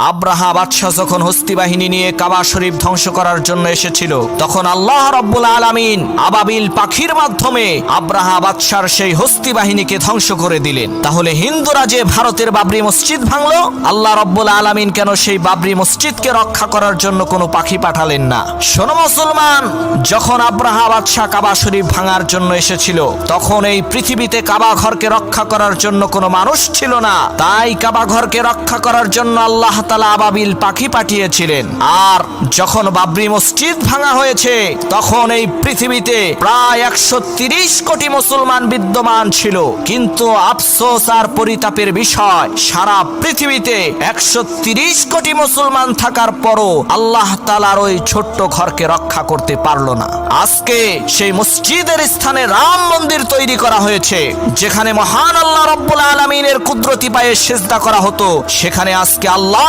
আব্রাহা বাদশাহ যখন হস্তি বাহিনী নিয়ে কাবা শরীফ ধ্বংস করার জন্য এসেছিল, তখন আল্লাহ রাব্বুল আলামিন আবাবিল পাখির মাধ্যমে আব্রাহা বাদশার সেই হস্তি বাহিনীকে ধ্বংস করে দিলেন। তাহলে হিন্দুরা যে ভারতের বাবরি মসজিদ ভাঙলো, আল্লাহ রাব্বুল আলামিন কেন সেই বাবরি মসজিদকে রক্ষা করার জন্য কোনো পাখি পাঠালেন না? শোনো মুসলমান, যখন আব্রাহা বাদশাহ কাবা শরীফ ভাঙার জন্য এসেছিল, তখন এই পৃথিবীতে কাবা ঘরকে রক্ষা করার জন্য কোনো মানুষ ছিল না। তাই কাবা ঘরকে রক্ষা করার জন্য আল্লাহ তাআলা আবাবিল পাখি পাঠিয়েছিলেন। আর যখন বাবরি মসজিদ ভাঙা হয়েছে, তখন এই পৃথিবীতে প্রায় 130 কোটি মুসলমান বিদ্যমান ছিল। কিন্তু আফসোস আর পরিতাপের বিষয়, সারা পৃথিবীতে 130 কোটি মুসলমান থাকার পরও আল্লাহ তাআলার ওই ছোট্ট ঘরকে রক্ষা করতে পারলো না। আজকে সেই মসজিদের স্থানে রাম মন্দির তৈরি করা হয়েছে, যেখানে মহান আল্লাহ রাব্বুল আলামিনের কুদরতি পায়ে সিজদা করা হতো, সেখানে আজকে আল্লাহ